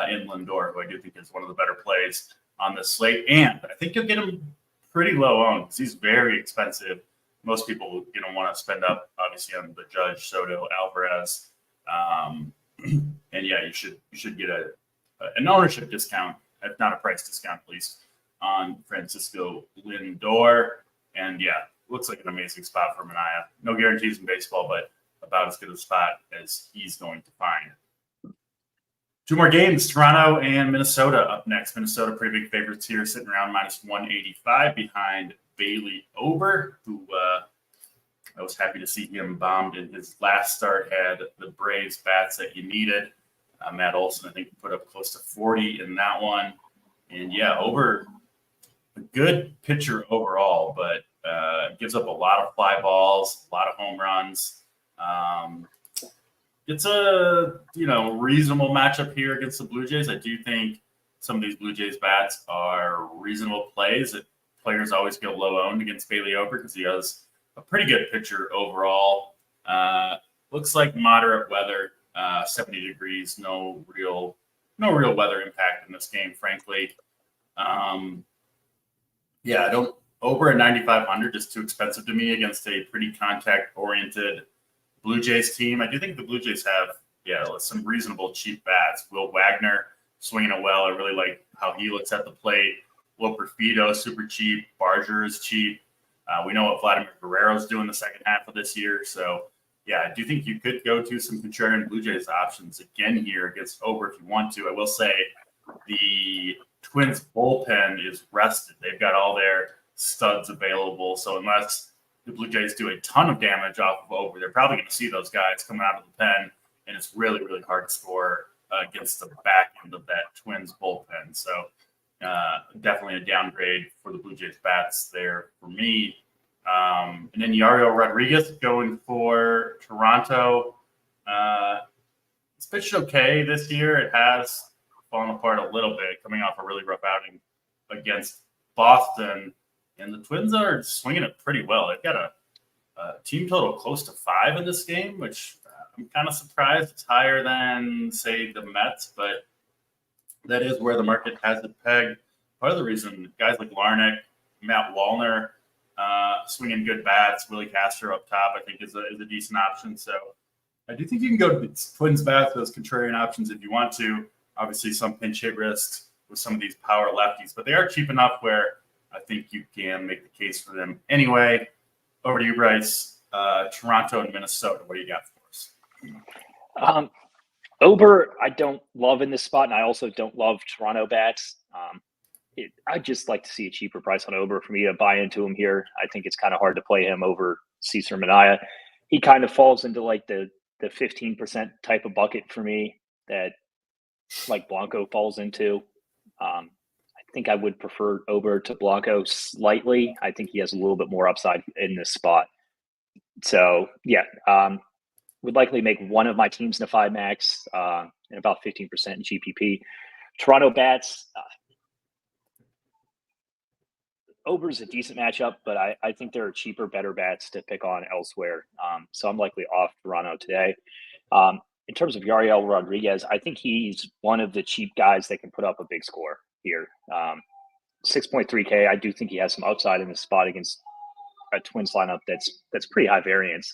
in Lindor, who I do think is one of the better plays on the slate. And I think you'll get him pretty low owned because he's very expensive. Most people, want to spend up, obviously, on the Judge, Soto, Alvarez. And yeah, you should get an ownership discount, if not a price discount, at least, on Francisco Lindor. And yeah, looks like an amazing spot for Manaea. No guarantees in baseball, but about as good a spot as he's going to find. Two more games, Toronto and Minnesota up next. Minnesota, pretty big favorites here, sitting around minus 185 behind Bailey Ober, who I was happy to see him bombed in his last start, had the Braves bats that you needed. Matt Olson, I think, put up close to 40 in that one. And yeah, Ober, a good pitcher overall, but gives up a lot of fly balls, a lot of home runs. It's a reasonable matchup here against the Blue Jays. I do think some of these Blue Jays bats are reasonable plays. Players always feel low owned against Bailey Ober because he has a pretty good pitcher overall. Looks like moderate weather, 70 degrees, no real weather impact in this game, frankly. Ober at 9,500 is too expensive to me against a pretty contact oriented Blue Jays team. I do think the Blue Jays have, some reasonable cheap bats. Will Wagner swinging it well. I really like how he looks at the plate. Will Perfido, super cheap. Barger is cheap. We know what Vladimir Guerrero is doing the second half of this year. So, yeah, I do think you could go to some contrarian Blue Jays options again here against Ober if you want to. I will say the Twins bullpen is rested. They've got all their studs available. So unless the Blue Jays do a ton of damage off of Ober, they're probably going to see those guys coming out of the pen, and it's really, really hard to score against the back end of that Twins bullpen. So definitely a downgrade for the Blue Jays bats there for me. And then Yariel Rodriguez going for Toronto. It's pitched okay this year. It has fallen apart a little bit, coming off a really rough outing against Boston. And the Twins are swinging it pretty well. They've got a team total close to 5 in this game, which I'm kind of surprised. It's higher than, say, the Mets, but that is where the market has it pegged. Part of the reason guys like Larnach, Matt Wallner, swinging good bats, Willie Castro up top, I think is a decent option. So I do think you can go to the Twins bats with those contrarian options if you want to. Obviously, some pinch hit risks with some of these power lefties, but they are cheap enough where I think you can make the case for them. Anyway, over to you, Bryce. Toronto and Minnesota. What do you got for us? Ober, I don't love in this spot, and I also don't love Toronto bats. I'd just like to see a cheaper price on Ober for me to buy into him here. I think it's kind of hard to play him over Cesar Manaea. He kind of falls into like the 15% type of bucket for me that like Blanco falls into. I think I would prefer Ober to Blanco slightly. I think he has a little bit more upside in this spot. So, would likely make one of my teams in a 5 max and about 15% in GPP. Toronto bats, Ober's a decent matchup, but I think there are cheaper, better bats to pick on elsewhere. So I'm likely off Toronto today. In terms of Yariel Rodriguez, I think he's one of the cheap guys that can put up a big score here. 6.3K. I do think he has some upside in the spot against a Twins lineup that's pretty high variance.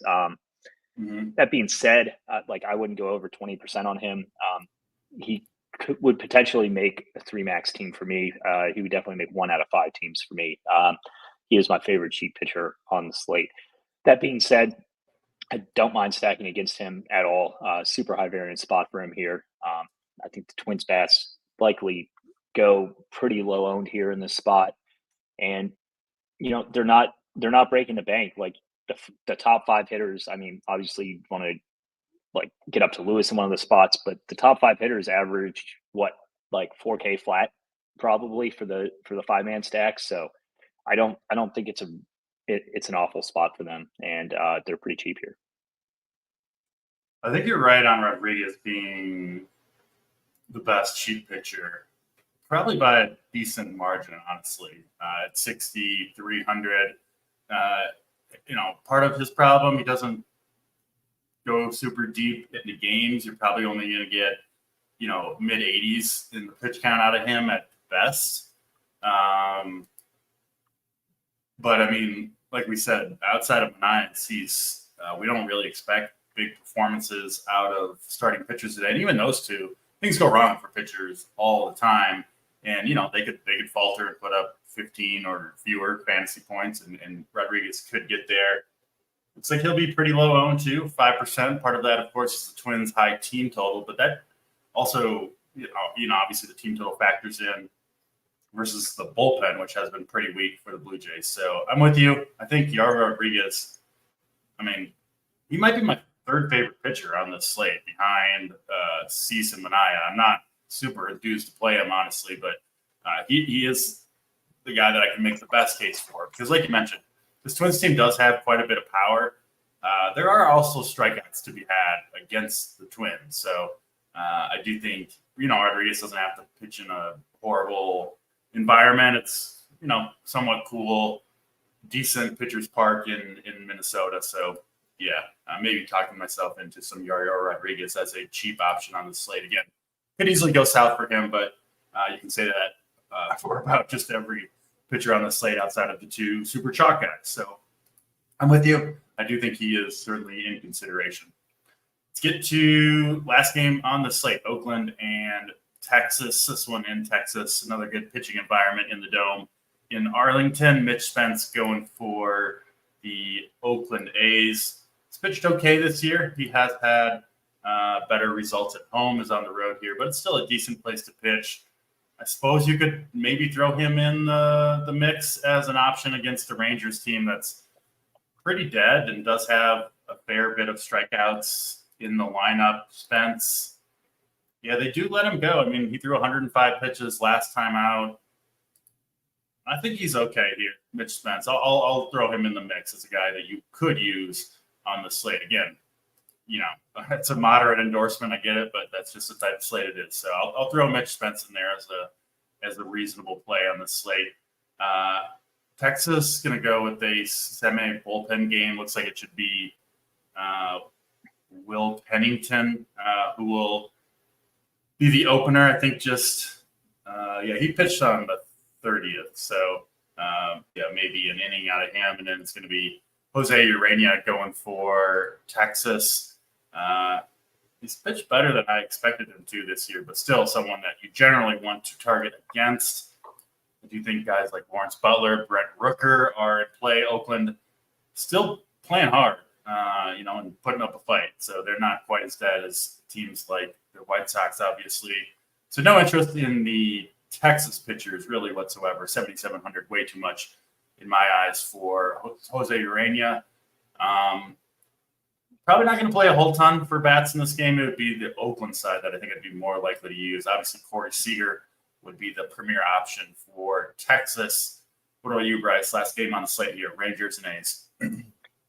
That being said, I wouldn't go over 20% on him. He would potentially make a 3 max team for me. He would definitely make 1 out of 5 teams for me. He is my favorite cheap pitcher on the slate. That being said, I don't mind stacking against him at all. Super high variance spot for him here. I think the Twins bats likely go pretty low owned here in this spot, and they're not breaking the bank. Like the top 5 hitters. I mean, obviously you want to get up to Lewis in one of the spots, but the top 5 hitters average 4K flat probably for the 5-man stack. So I don't think it's an awful spot for them, and they're pretty cheap here. I think you're right on Rodriguez being the best cheap pitcher, probably by a decent margin, honestly. At 6,300, part of his problem, he doesn't go super deep into games, you're probably only going to get, mid 80s in the pitch count out of him at best. But I mean, like we said, outside of Nines, we don't really expect big performances out of starting pitchers today. And even those two, things go wrong for pitchers all the time. And, they could falter and put up 15 or fewer fantasy points, and Rodriguez could get there. Looks like he'll be pretty low owned too, 5%. Part of that, of course, is the Twins' high team total, but that also, obviously the team total factors in versus the bullpen, which has been pretty weak for the Blue Jays. So I'm with you. I think Yaro Rodriguez, he might be my third favorite pitcher on this slate behind Cease and Manaea. I'm not super enthused to play him, honestly, but he is the guy that I can make the best case for. Because like you mentioned, this Twins team does have quite a bit of power. There are also strikeouts to be had against the Twins. So I do think, Rodriguez doesn't have to pitch in a horrible environment. It's, somewhat cool, decent pitcher's park in Minnesota. So, yeah, maybe talking myself into some Yaro Rodriguez as a cheap option on the slate. Again, could easily go south for him, but you can say that for about just every pitcher on the slate outside of the two super chalk guys. So I'm with you. I do think he is certainly in consideration. Let's get to last game on the slate, Oakland and Texas. This one in Texas, another good pitching environment in the Dome. In Arlington, Mitch Spence going for the Oakland A's. He's pitched okay this year. He has had better results at home, is on the road here, but it's still a decent place to pitch. I suppose you could maybe throw him in the mix as an option against the Rangers team that's pretty dead and does have a fair bit of strikeouts in the lineup. Spence, yeah, they do let him go. He threw 105 pitches last time out. I think he's okay here, Mitch Spence. I'll throw him in the mix as a guy that you could use on the slate. Again, it's a moderate endorsement. I get it, but that's just the type of slate it is. So I'll throw Mitch Spence in there as a reasonable play on the slate. Texas going to go with a semi bullpen game. Looks like it should be Will Pennington, who will be the opener. I think he pitched on the 30th. So maybe an inning out of him, and then it's going to be Jose Urena going for Texas. He's pitched better than I expected him to this year, but still someone that you generally want to target against. I do think guys like Lawrence Butler, Brent Rooker are in play. Oakland still playing hard, and putting up a fight. So they're not quite as dead as teams like the White Sox, obviously. So no interest in the Texas pitchers really whatsoever. 7,700, way too much in my eyes for Jose Urena. Probably not going to play a whole ton for bats in this game. It would be the Oakland side that I think I'd be more likely to use. Obviously, Corey Seager would be the premier option for Texas. What about you, Bryce? Last game on the slate here, Rangers and A's.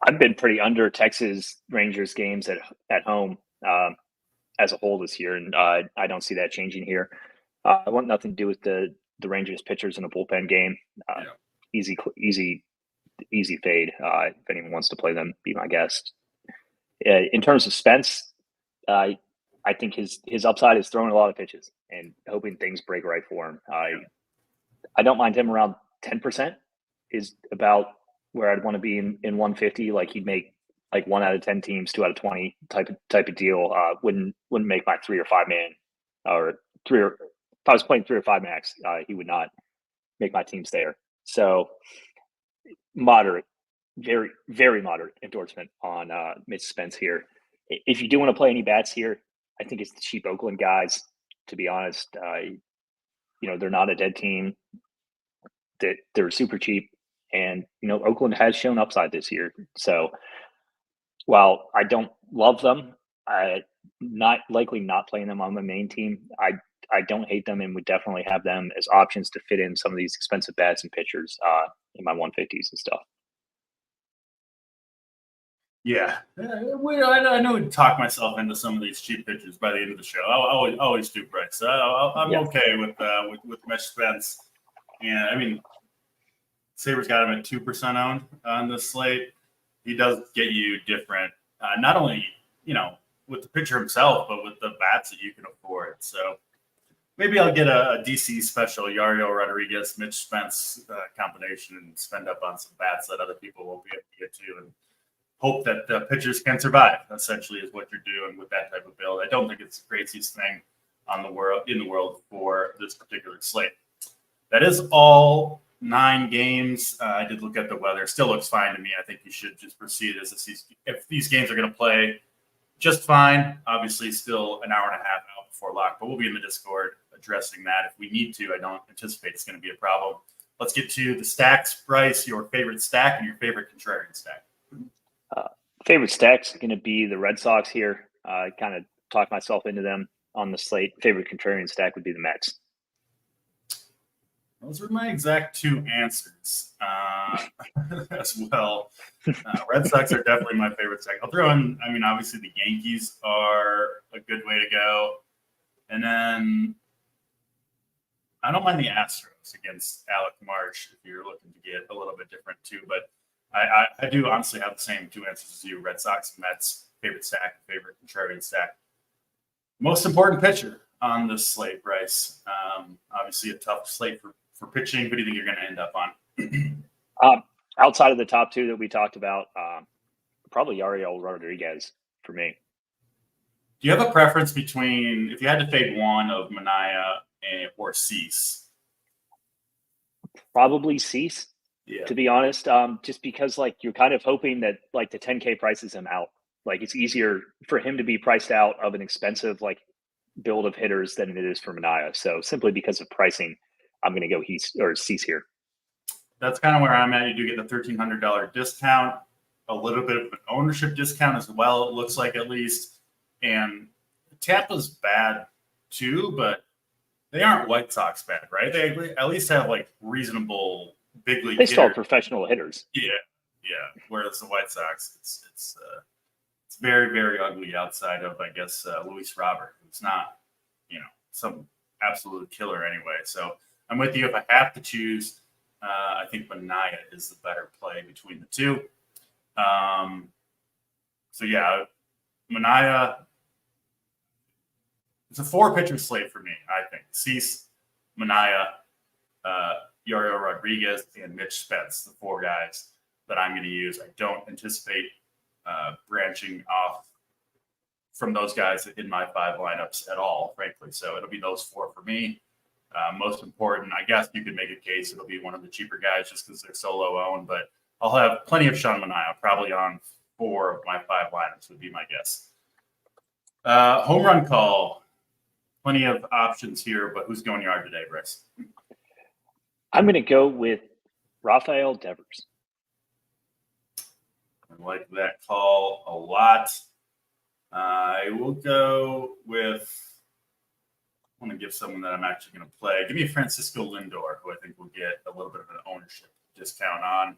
I've been pretty under Texas Rangers games at home as a whole this year, and I don't see that changing here. I want nothing to do with the Rangers pitchers in a bullpen game. Easy fade. If anyone wants to play them, be my guest. In terms of Spence, I think his upside is throwing a lot of pitches and hoping things break right for him. I don't mind him around 10% is about where I'd want to be in 150. Like he'd make like 1 out of 10 teams, 2 out of 20 type of deal. Wouldn't make my 3 or 5 man or if I was playing 3 or 5 max, he would not make my teams there. So moderate. Very, very moderate endorsement on Mitch Spence here. If you do want to play any bats here, I think it's the cheap Oakland guys. To be honest, they're not a dead team. They're super cheap, and Oakland has shown upside this year. So while I don't love them, I not likely not playing them on my main team. I don't hate them, and would definitely have them as options to fit in some of these expensive bats and pitchers in my 150s and stuff. Yeah, I know to talk myself into some of these cheap pitchers by the end of the show. I always do, Brett. So I'm okay with Mitch Spence. And Sabres got him at 2% owned on this slate. He does get you different, not only with the pitcher himself, but with the bats that you can afford. So maybe I'll get a DC special Yariel Rodriguez, Mitch Spence combination and spend up on some bats that other people won't be able to get to, and hope that the pitchers can survive, essentially, is what you're doing with that type of build. I don't think it's the craziest thing in the world for this particular slate. That is all 9 games. I did look at the weather. Still looks fine to me. I think you should just proceed if these games are going to play just fine. Obviously, still an hour and a half out before lock, but we'll be in the Discord addressing that if we need to. I don't anticipate it's going to be a problem. Let's get to the stacks. Bryce, your favorite stack and your favorite contrarian stack. Favorite stack's going to be the Red Sox here. I kind of talked myself into them on the slate. Favorite contrarian stack would be the Mets. Those are my exact 2 answers as well. Red Sox are definitely my favorite stack. I'll throw in, obviously the Yankees are a good way to go. And then I don't mind the Astros against Alec Marsh if you're looking to get a little bit different too. But I do honestly have the same 2 answers as you. Red Sox and Mets, favorite stack, favorite contrarian stack. Most important pitcher on this slate, Bryce. Obviously a tough slate for pitching. Who do you think you're going to end up on? Outside of the top 2 that we talked about, probably Yariel Rodriguez for me. Do you have a preference between, if you had to fade one of Manaea or Cease? Probably Cease. Yeah. To be honest, just because you're kind of hoping that the 10K prices him out. It's easier for him to be priced out of an expensive build of hitters than it is for Manaea. So simply because of pricing, I'm going to go Cease here. That's kind of where I'm at. You do get the $1,300 discount, a little bit of an ownership discount as well, it looks like at least. And Tampa's bad too, but they aren't White Sox bad, right? They at least have reasonable big league. They still have professional hitters. Yeah. Whereas the White Sox, it's very, very ugly outside of, I guess, Luis Robert, who's not, some absolute killer anyway. So I'm with you. If I have to choose, I think Manaea is the better play between the 2. So yeah, Manaea. It's a 4-pitcher slate for me, I think. Cease, Manaea, Yariel Rodriguez, and Mitch Spence, the 4 guys that I'm going to use. I don't anticipate branching off from those guys in my 5 lineups at all, frankly. So it'll be those 4 for me. Most important, I guess you could make a case it'll be one of the cheaper guys just because they're so low owned, but I'll have plenty of Sean Manaea, probably on 4 of my 5 lineups would be my guess. Home run call. Plenty of options here, but who's going yard today, Bryce? I'm going to go with Rafael Devers. I like that call a lot. I will go with, I want to give someone that I'm actually going to play. Give me Francisco Lindor, who I think will get a little bit of an ownership discount on.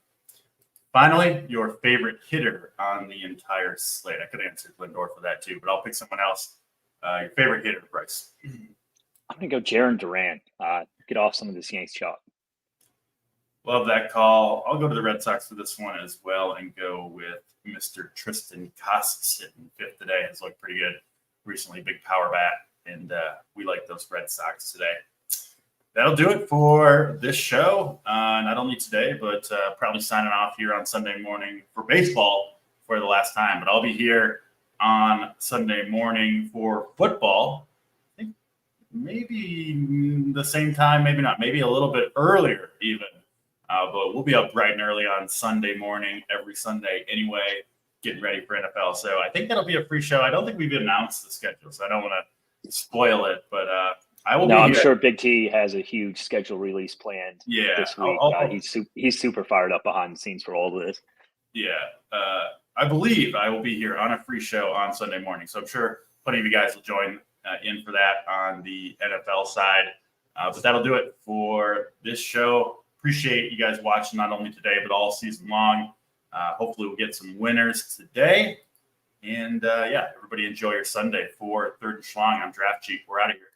Finally, your favorite hitter on the entire slate. I could answer Lindor for that too, but I'll pick someone else. Your favorite hitter, Bryce? I'm going to go Jarren Duran. Get off some of this Yanks chalk. Love that call. I'll go to the Red Sox for this one as well and go with Mr. Tristan Casas hitting 5th today. Has looked pretty good recently. Big power bat, and we like those Red Sox today. That'll do it for this show. Not only today, but probably signing off here on Sunday morning for baseball for the last time. But I'll be here on Sunday morning for football. I think maybe the same time, maybe not, maybe a little bit earlier even. But we'll be up bright and early on Sunday morning, every Sunday anyway, getting ready for NFL. So I think that'll be a free show. I don't think we've announced the schedule, so I don't want to spoil it. But I will be here. I'm sure Big T has a huge schedule release planned this week. He's super fired up behind the scenes for all of this. Yeah. I believe I will be here on a free show on Sunday morning. So I'm sure plenty of you guys will join in for that on the NFL side. But that'll do it for this show. Appreciate you guys watching not only today, but all season long. Hopefully we'll get some winners today. And everybody enjoy your Sunday for Third and Schlong on Draft Cheap. We're out of here.